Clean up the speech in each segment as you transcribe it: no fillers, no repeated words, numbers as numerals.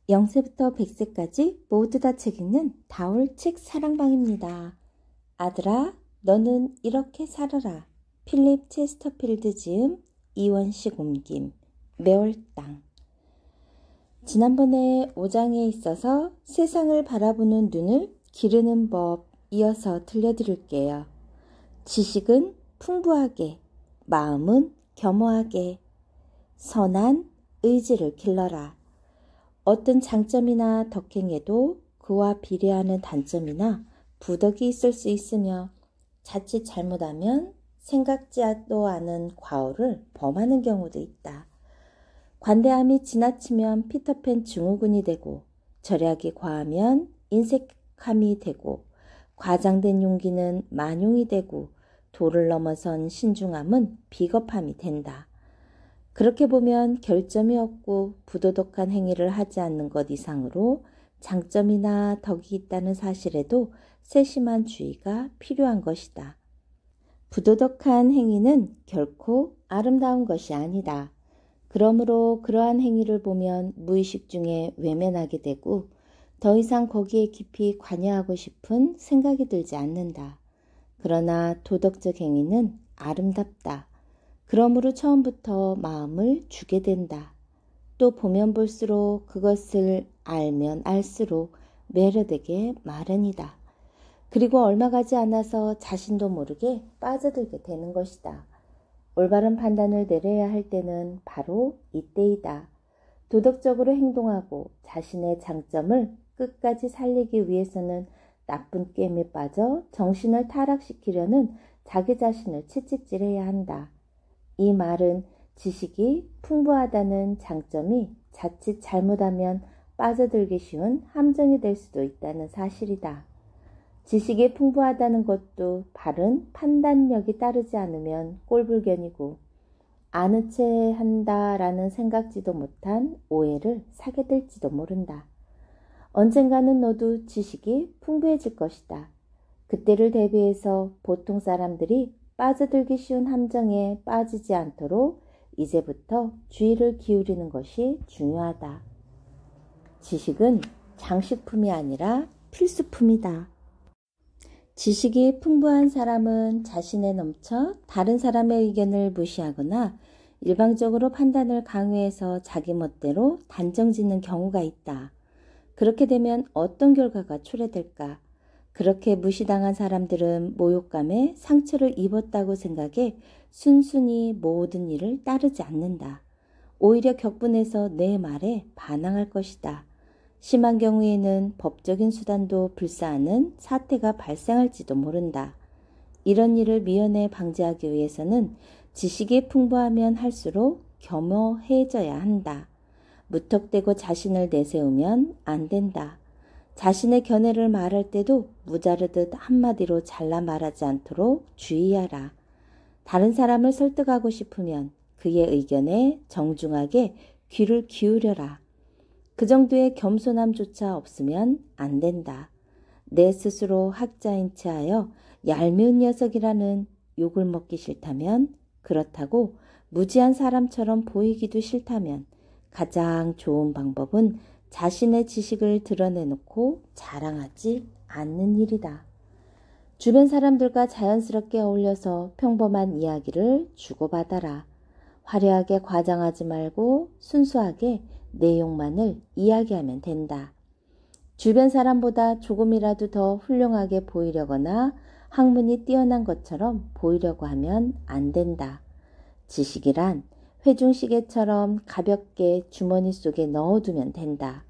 0세부터 100세까지 모두 다 책 읽는 다올책 사랑방입니다. 아들아, 너는 이렇게 살아라. 필립 체스터필드 지음, 이원식 옮김, 매월당. 지난번에 5장에 있어서 세상을 바라보는 눈을 기르는 법 이어서 들려드릴게요. 지식은 풍부하게, 마음은 겸허하게, 선한 의지를 길러라. 어떤 장점이나 덕행에도 그와 비례하는 단점이나 부덕이 있을 수 있으며 자칫 잘못하면 생각지도 않은 과오를 범하는 경우도 있다. 관대함이 지나치면 피터팬 증후군이 되고 절약이 과하면 인색함이 되고 과장된 용기는 만용이 되고 도를 넘어선 신중함은 비겁함이 된다. 그렇게 보면 결점이 없고 부도덕한 행위를 하지 않는 것 이상으로 장점이나 덕이 있다는 사실에도 세심한 주의가 필요한 것이다. 부도덕한 행위는 결코 아름다운 것이 아니다. 그러므로 그러한 행위를 보면 무의식 중에 외면하게 되고 더 이상 거기에 깊이 관여하고 싶은 생각이 들지 않는다. 그러나 도덕적 행위는 아름답다. 그러므로 처음부터 마음을 주게 된다. 또 보면 볼수록 그것을 알면 알수록 매료되게 마련이다. 그리고 얼마 가지 않아서 자신도 모르게 빠져들게 되는 것이다. 올바른 판단을 내려야 할 때는 바로 이때이다. 도덕적으로 행동하고 자신의 장점을 끝까지 살리기 위해서는 나쁜 게임에 빠져 정신을 타락시키려는 자기 자신을 채찍질해야 한다. 이 말은 지식이 풍부하다는 장점이 자칫 잘못하면 빠져들기 쉬운 함정이 될 수도 있다는 사실이다. 지식이 풍부하다는 것도 바른 판단력이 따르지 않으면 꼴불견이고 아는 채 한다라는 생각지도 못한 오해를 사게 될지도 모른다. 언젠가는 너도 지식이 풍부해질 것이다. 그때를 대비해서 보통 사람들이 빠져들기 쉬운 함정에 빠지지 않도록 이제부터 주의를 기울이는 것이 중요하다. 지식은 장식품이 아니라 필수품이다. 지식이 풍부한 사람은 자신에 넘쳐 다른 사람의 의견을 무시하거나 일방적으로 판단을 강요해서 자기 멋대로 단정짓는 경우가 있다. 그렇게 되면 어떤 결과가 초래될까? 그렇게 무시당한 사람들은 모욕감에 상처를 입었다고 생각해 순순히 모든 일을 따르지 않는다. 오히려 격분해서 내 말에 반항할 것이다. 심한 경우에는 법적인 수단도 불사하는 사태가 발생할지도 모른다. 이런 일을 미연에 방지하기 위해서는 지식이 풍부하면 할수록 겸허해져야 한다. 무턱대고 자신을 내세우면 안 된다. 자신의 견해를 말할 때도 무자르듯 한마디로 잘라 말하지 않도록 주의하라. 다른 사람을 설득하고 싶으면 그의 의견에 정중하게 귀를 기울여라. 그 정도의 겸손함조차 없으면 안 된다. 내 스스로 학자인 체하여 얄미운 녀석이라는 욕을 먹기 싫다면, 그렇다고 무지한 사람처럼 보이기도 싫다면 가장 좋은 방법은 자신의 지식을 드러내놓고 자랑하지 않는 일이다. 주변 사람들과 자연스럽게 어울려서 평범한 이야기를 주고받아라. 화려하게 과장하지 말고 순수하게 내용만을 이야기하면 된다. 주변 사람보다 조금이라도 더 훌륭하게 보이려거나 학문이 뛰어난 것처럼 보이려고 하면 안 된다. 지식이란 회중시계처럼 가볍게 주머니 속에 넣어두면 된다.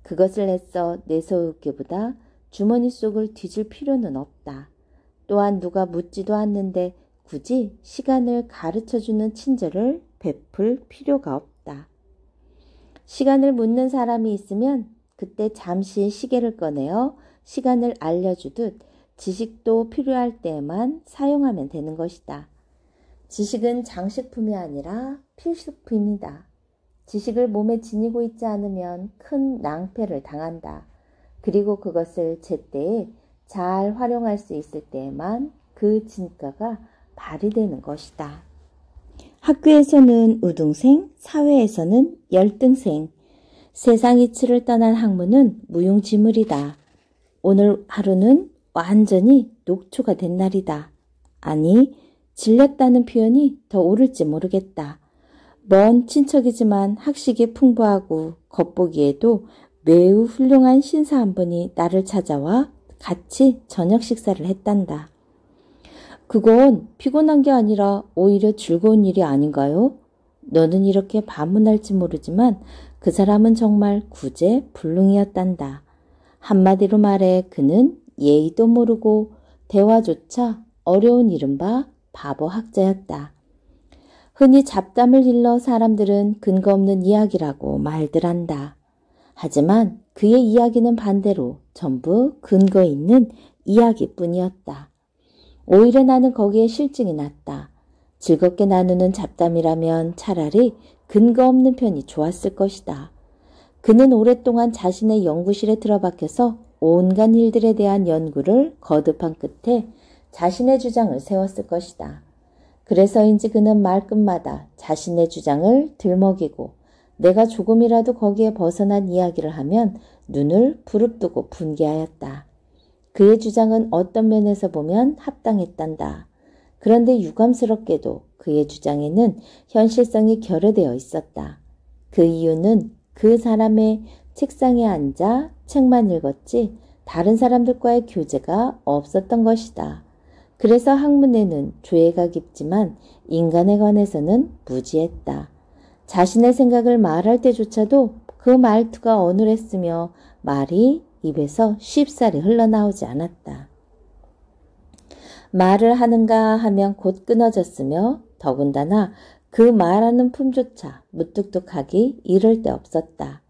그것을 애써 내세우기보다 주머니 속을 뒤질 필요는 없다. 또한 누가 묻지도 않는데 굳이 시간을 가르쳐주는 친절을 베풀 필요가 없다. 시간을 묻는 사람이 있으면 그때 잠시 시계를 꺼내어 시간을 알려주듯 지식도 필요할 때에만 사용하면 되는 것이다. 지식은 장식품이 아니라 필수품이다. 지식을 몸에 지니고 있지 않으면 큰 낭패를 당한다. 그리고 그것을 제때에 잘 활용할 수 있을 때에만 그 진가가 발휘되는 것이다. 학교에서는 우등생, 사회에서는 열등생, 세상 이치를 떠난 학문은 무용지물이다. 오늘 하루는 완전히 녹초가 된 날이다. 아니, 질렸다는 표현이 더 옳을지 모르겠다. 먼 친척이지만 학식이 풍부하고 겉보기에도 매우 훌륭한 신사 한 분이 나를 찾아와 같이 저녁 식사를 했단다. 그건 피곤한 게 아니라 오히려 즐거운 일이 아닌가요? 너는 이렇게 반문할지 모르지만 그 사람은 정말 구제불능이었단다. 한마디로 말해 그는 예의도 모르고 대화조차 어려운 이른바 바보 학자였다. 흔히 잡담을 일러 사람들은 근거 없는 이야기라고 말들 한다. 하지만 그의 이야기는 반대로 전부 근거 있는 이야기뿐이었다. 오히려 나는 거기에 실증이 났다. 즐겁게 나누는 잡담이라면 차라리 근거 없는 편이 좋았을 것이다. 그는 오랫동안 자신의 연구실에 들어박혀서 온갖 일들에 대한 연구를 거듭한 끝에 자신의 주장을 세웠을 것이다. 그래서인지 그는 말끝마다 자신의 주장을 들먹이고 내가 조금이라도 거기에 벗어난 이야기를 하면 눈을 부릅뜨고 분개하였다. 그의 주장은 어떤 면에서 보면 합당했단다. 그런데 유감스럽게도 그의 주장에는 현실성이 결여되어 있었다. 그 이유는 그 사람의 책상에 앉아 책만 읽었지 다른 사람들과의 교제가 없었던 것이다. 그래서 학문에는 조예가 깊지만 인간에 관해서는 무지했다. 자신의 생각을 말할 때조차도 그 말투가 어눌했으며 말이 입에서 쉽사리 흘러나오지 않았다. 말을 하는가 하면 곧 끊어졌으며 더군다나 그 말하는 품조차 무뚝뚝하기 이를 데 없었다.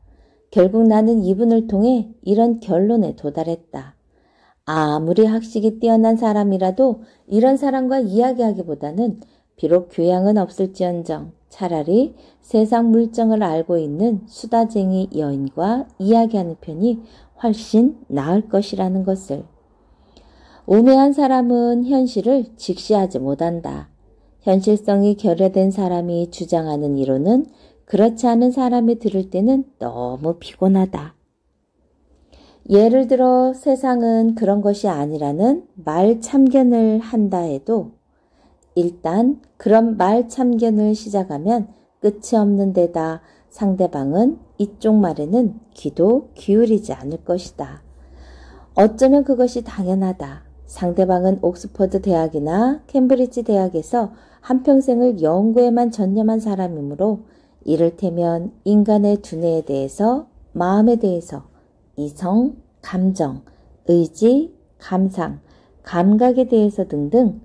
결국 나는 이분을 통해 이런 결론에 도달했다. 아무리 학식이 뛰어난 사람이라도 이런 사람과 이야기하기보다는 비록 교양은 없을지언정 차라리 세상 물정을 알고 있는 수다쟁이 여인과 이야기하는 편이 훨씬 나을 것이라는 것을. 우매한 사람은 현실을 직시하지 못한다. 현실성이 결여된 사람이 주장하는 이론은 그렇지 않은 사람이 들을 때는 너무 피곤하다. 예를 들어 세상은 그런 것이 아니라는 말 참견을 한다 해도 일단 그런 말 참견을 시작하면 끝이 없는 데다 상대방은 이쪽 말에는 귀도 기울이지 않을 것이다. 어쩌면 그것이 당연하다. 상대방은 옥스퍼드 대학이나 캠브리지 대학에서 한평생을 연구에만 전념한 사람이므로 이를테면 인간의 두뇌에 대해서, 마음에 대해서, 이성, 감정, 의지, 감상, 감각에 대해서 등등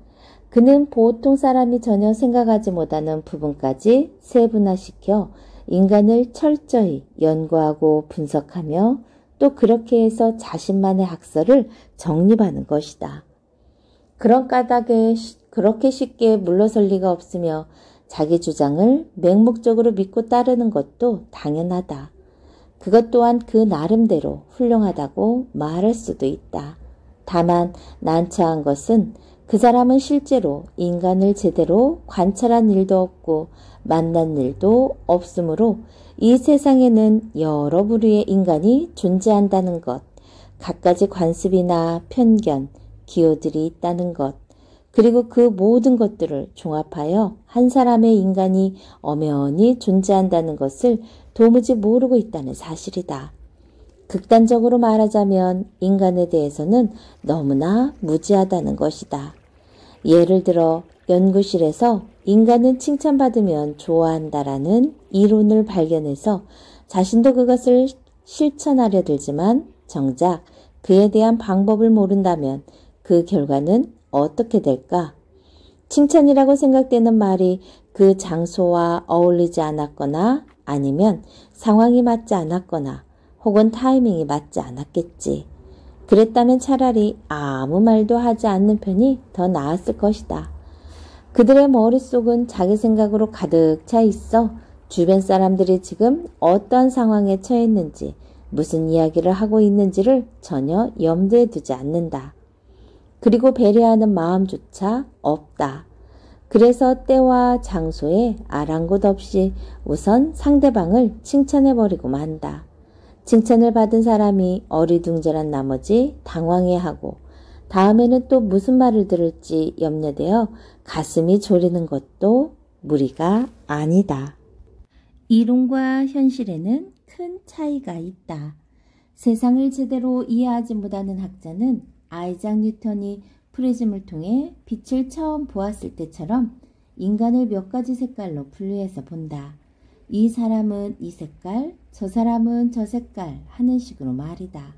그는 보통 사람이 전혀 생각하지 못하는 부분까지 세분화시켜 인간을 철저히 연구하고 분석하며 또 그렇게 해서 자신만의 학설을 정립하는 것이다. 그런 까닭에 그렇게 쉽게 물러설 리가 없으며 자기 주장을 맹목적으로 믿고 따르는 것도 당연하다. 그것 또한 그 나름대로 훌륭하다고 말할 수도 있다. 다만 난처한 것은 그 사람은 실제로 인간을 제대로 관찰한 일도 없고 만난 일도 없으므로 이 세상에는 여러 부류의 인간이 존재한다는 것, 갖가지 관습이나 편견, 기호들이 있다는 것, 그리고 그 모든 것들을 종합하여 한 사람의 인간이 엄연히 존재한다는 것을 도무지 모르고 있다는 사실이다. 극단적으로 말하자면 인간에 대해서는 너무나 무지하다는 것이다. 예를 들어 연구실에서 인간은 칭찬받으면 좋아한다라는 이론을 발견해서 자신도 그것을 실천하려 들지만 정작 그에 대한 방법을 모른다면 그 결과는 어떻게 될까? 칭찬이라고 생각되는 말이 그 장소와 어울리지 않았거나 아니면 상황이 맞지 않았거나 혹은 타이밍이 맞지 않았겠지. 그랬다면 차라리 아무 말도 하지 않는 편이 더 나았을 것이다. 그들의 머릿속은 자기 생각으로 가득 차 있어 주변 사람들이 지금 어떠한 상황에 처했는지 무슨 이야기를 하고 있는지를 전혀 염두에 두지 않는다. 그리고 배려하는 마음조차 없다. 그래서 때와 장소에 아랑곳 없이 우선 상대방을 칭찬해버리고 만다. 칭찬을 받은 사람이 어리둥절한 나머지 당황해하고 다음에는 또 무슨 말을 들을지 염려되어 가슴이 졸이는 것도 무리가 아니다. 이론과 현실에는 큰 차이가 있다. 세상을 제대로 이해하지 못하는 학자는 아이작 뉴턴이 프리즘을 통해 빛을 처음 보았을 때처럼 인간을 몇 가지 색깔로 분류해서 본다. 이 사람은 이 색깔, 저 사람은 저 색깔 하는 식으로 말이다.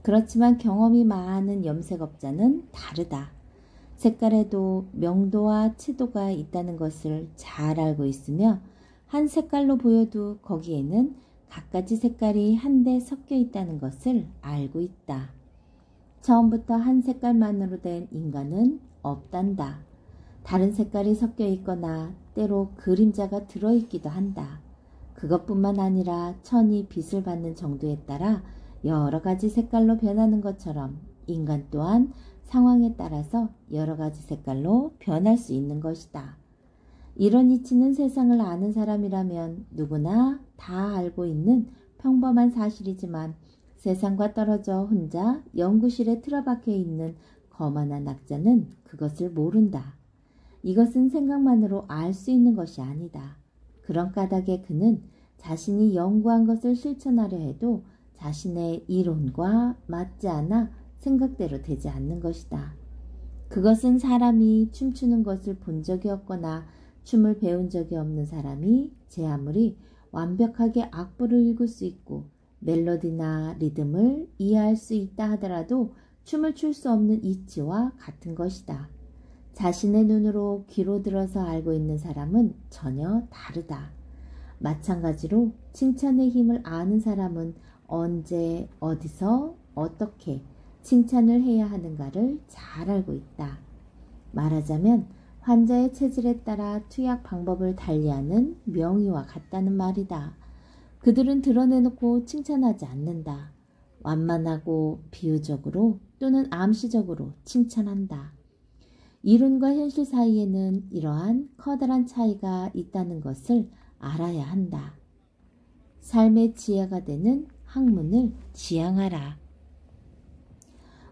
그렇지만 경험이 많은 염색업자는 다르다. 색깔에도 명도와 채도가 있다는 것을 잘 알고 있으며 한 색깔로 보여도 거기에는 갖가지 색깔이 한데 섞여 있다는 것을 알고 있다. 처음부터 한 색깔만으로 된 인간은 없단다. 다른 색깔이 섞여 있거나 때로 그림자가 들어있기도 한다. 그것뿐만 아니라 천이 빛을 받는 정도에 따라 여러 가지 색깔로 변하는 것처럼 인간 또한 상황에 따라서 여러 가지 색깔로 변할 수 있는 것이다. 이런 이치는 세상을 아는 사람이라면 누구나 다 알고 있는 평범한 사실이지만 세상과 떨어져 혼자 연구실에 틀어박혀 있는 거만한 학자는 그것을 모른다. 이것은 생각만으로 알 수 있는 것이 아니다. 그런 까닭에 그는 자신이 연구한 것을 실천하려 해도 자신의 이론과 맞지 않아 생각대로 되지 않는 것이다. 그것은 사람이 춤추는 것을 본 적이 없거나 춤을 배운 적이 없는 사람이 제 아무리 완벽하게 악보를 읽을 수 있고 멜로디나 리듬을 이해할 수 있다 하더라도 춤을 출 수 없는 이치와 같은 것이다. 자신의 눈으로 귀로 들어서 알고 있는 사람은 전혀 다르다. 마찬가지로 칭찬의 힘을 아는 사람은 언제, 어디서, 어떻게 칭찬을 해야 하는가를 잘 알고 있다. 말하자면 환자의 체질에 따라 투약 방법을 달리하는 명의와 같다는 말이다. 그들은 드러내놓고 칭찬하지 않는다. 완만하고 비유적으로 또는 암시적으로 칭찬한다. 이론과 현실 사이에는 이러한 커다란 차이가 있다는 것을 알아야 한다. 삶의 지혜가 되는 학문을 지향하라.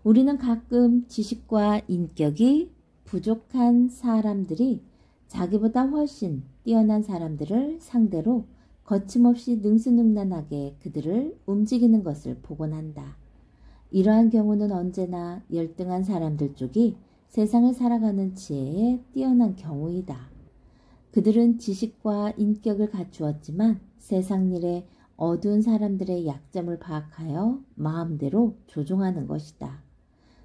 우리는 가끔 지식과 인격이 부족한 사람들이 자기보다 훨씬 뛰어난 사람들을 상대로 거침없이 능수능란하게 그들을 움직이는 것을 보곤 한다. 이러한 경우는 언제나 열등한 사람들 쪽이 세상을 살아가는 지혜에 뛰어난 경우이다. 그들은 지식과 인격을 갖추었지만 세상 일에 어두운 사람들의 약점을 파악하여 마음대로 조종하는 것이다.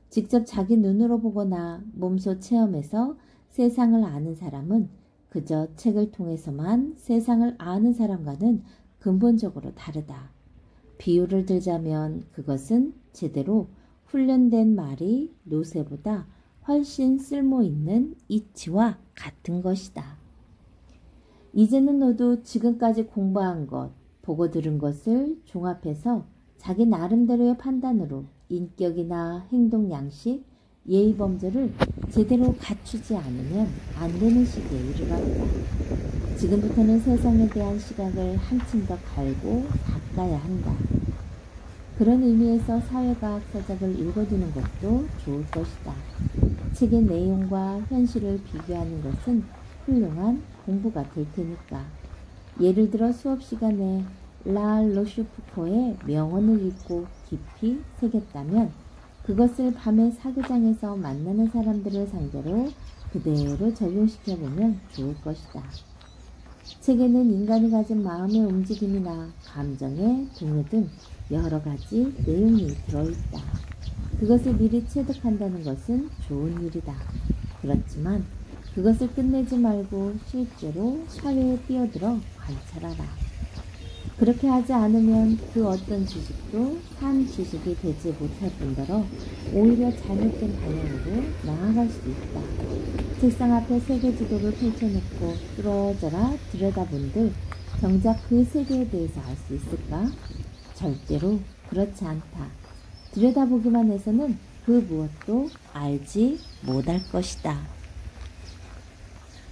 직접 자기 눈으로 보거나 몸소 체험해서 세상을 아는 사람은 그저 책을 통해서만 세상을 아는 사람과는 근본적으로 다르다. 비유를 들자면 그것은 제대로 훈련된 말이 노새보다 훨씬 쓸모있는 이치와 같은 것이다. 이제는 너도 지금까지 공부한 것, 보고 들은 것을 종합해서 자기 나름대로의 판단으로 인격이나 행동 양식, 예의 범절을 제대로 갖추지 않으면 안 되는 시기에 이르렀다. 지금부터는 세상에 대한 시각을 한층 더 갈고 닦아야 한다. 그런 의미에서 사회과학 서적을 읽어두는 것도 좋을 것이다. 책의 내용과 현실을 비교하는 것은 훌륭한 공부가 될 테니까. 예를 들어 수업 시간에 라 로슈푸코의 명언을 읽고 깊이 새겼다면 그것을 밤에 사교장에서 만나는 사람들을 상대로 그대로 적용시켜보면 좋을 것이다. 책에는 인간이 가진 마음의 움직임이나 감정의 동요 등 여러 가지 내용이 들어있다. 그것을 미리 체득한다는 것은 좋은 일이다. 그렇지만 그것을 끝내지 말고 실제로 사회에 뛰어들어 관찰하라. 그렇게 하지 않으면 그 어떤 지식도 산 지식이 되지 못할 뿐더러 오히려 잘못된 방향으로 나아갈 수 있다. 책상 앞에 세계 지도를 펼쳐놓고 뚫어져라 들여다본들 정작 그 세계에 대해서 알 수 있을까? 절대로 그렇지 않다. 들여다보기만 해서는 그 무엇도 알지 못할 것이다.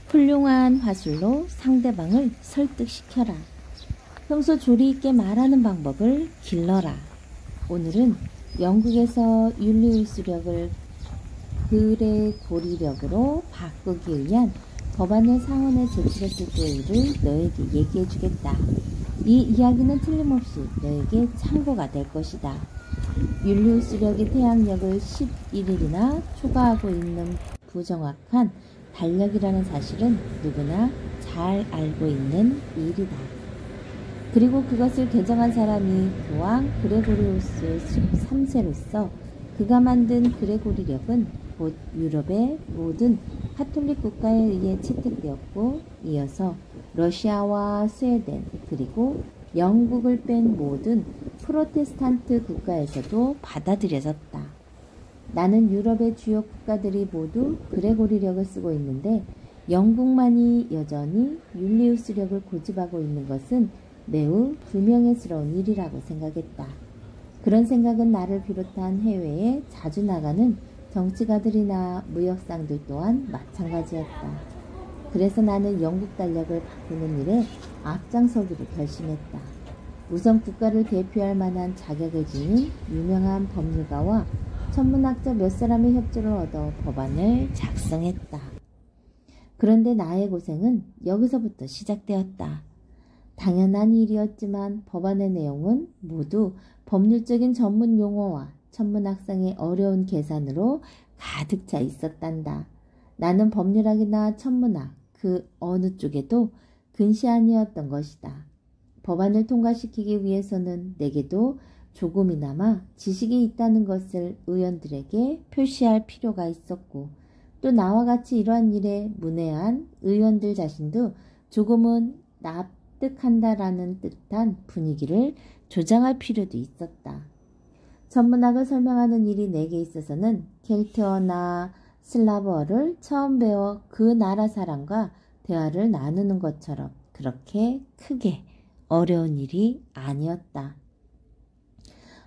훌륭한 화술로 상대방을 설득시켜라. 평소 조리 있게 말하는 방법을 길러라. 오늘은 영국에서 율리우스력을 그레고리력으로 바꾸기 위한 법안을 상원에 제출했을 때의 일을 너에게 얘기해 주겠다. 이 이야기는 틀림없이 너에게 참고가 될 것이다. 율리우스력이 태양력을 11일이나 초과하고 있는 부정확한 달력이라는 사실은 누구나 잘 알고 있는 일이다. 그리고 그것을 개정한 사람이 교황 그레고리우스 13세로서 그가 만든 그레고리력은 곧 유럽의 모든 카톨릭 국가에 의해 채택되었고 이어서 러시아와 스웨덴 그리고 영국을 뺀 모든 프로테스탄트 국가에서도 받아들여졌다. 나는 유럽의 주요 국가들이 모두 그레고리력을 쓰고 있는데 영국만이 여전히 율리우스력을 고집하고 있는 것은 매우 불명예스러운 일이라고 생각했다. 그런 생각은 나를 비롯한 해외에 자주 나가는 정치가들이나 무역상들 또한 마찬가지였다. 그래서 나는 영국 달력을 바꾸는 일에 앞장서기로 결심했다. 우선 국가를 대표할 만한 자격을 지닌 유명한 법률가와 천문학자 몇 사람의 협조를 얻어 법안을 작성했다. 그런데 나의 고생은 여기서부터 시작되었다. 당연한 일이었지만 법안의 내용은 모두 법률적인 전문 용어와 천문학상의 어려운 계산으로 가득 차 있었단다. 나는 법률학이나 천문학 그 어느 쪽에도 근시 아니었던 것이다. 법안을 통과시키기 위해서는 내게도 조금이나마 지식이 있다는 것을 의원들에게 표시할 필요가 있었고 또 나와 같이 이러한 일에 문외한 의원들 자신도 조금은 납득한다라는 듯한 분위기를 조장할 필요도 있었다. 천문학을 설명하는 일이 내게 있어서는 켈트어나 슬라브어를 처음 배워 그 나라 사람과 대화를 나누는 것처럼 그렇게 크게 어려운 일이 아니었다.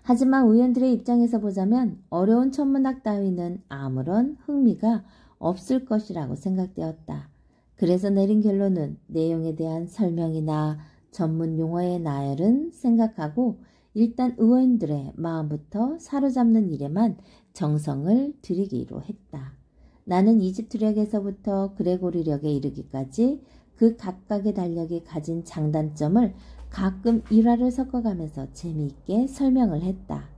하지만 의원들의 입장에서 보자면 어려운 천문학 따위는 아무런 흥미가 없을 것이라고 생각되었다. 그래서 내린 결론은 내용에 대한 설명이나 전문 용어의 나열은 생각하고 일단 의원들의 마음부터 사로잡는 일에만 정성을 들이기로 했다. 나는 이집트력에서부터 그레고리력에 이르기까지 그 각각의 달력이 가진 장단점을 가끔 일화를 섞어가면서 재미있게 설명을 했다.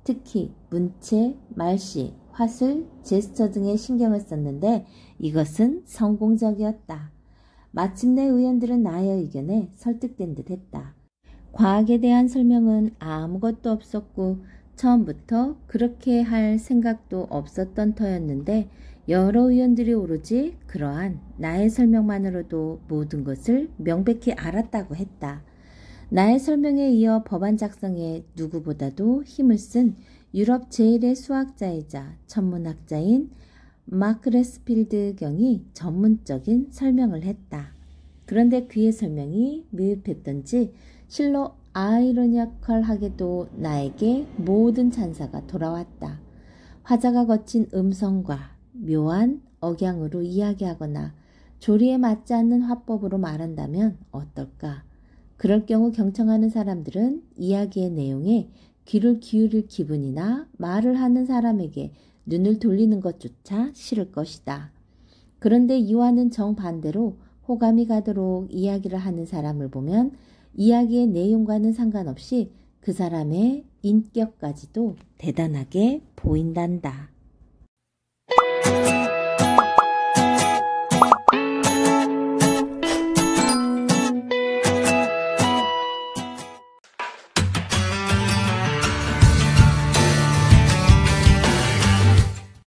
특히 문체, 말씨, 화술, 제스처 등에 신경을 썼는데 이것은 성공적이었다. 마침내 의원들은 나의 의견에 설득된 듯 했다. 과학에 대한 설명은 아무것도 없었고 처음부터 그렇게 할 생각도 없었던 터였는데 여러 의원들이 오로지 그러한 나의 설명만으로도 모든 것을 명백히 알았다고 했다. 나의 설명에 이어 법안 작성에 누구보다도 힘을 쓴 유럽 제1의 수학자이자 천문학자인 마크레스필드 경이 전문적인 설명을 했다. 그런데 그의 설명이 미흡했던지 실로 아이러니컬하게도 나에게 모든 찬사가 돌아왔다. 화자가 거친 음성과 묘한 억양으로 이야기하거나 조리에 맞지 않는 화법으로 말한다면 어떨까? 그럴 경우 경청하는 사람들은 이야기의 내용에 귀를 기울일 기분이나 말을 하는 사람에게 눈을 돌리는 것조차 싫을 것이다. 그런데 이와는 정반대로 호감이 가도록 이야기를 하는 사람을 보면 이야기의 내용과는 상관없이 그 사람의 인격까지도 대단하게 보인단다.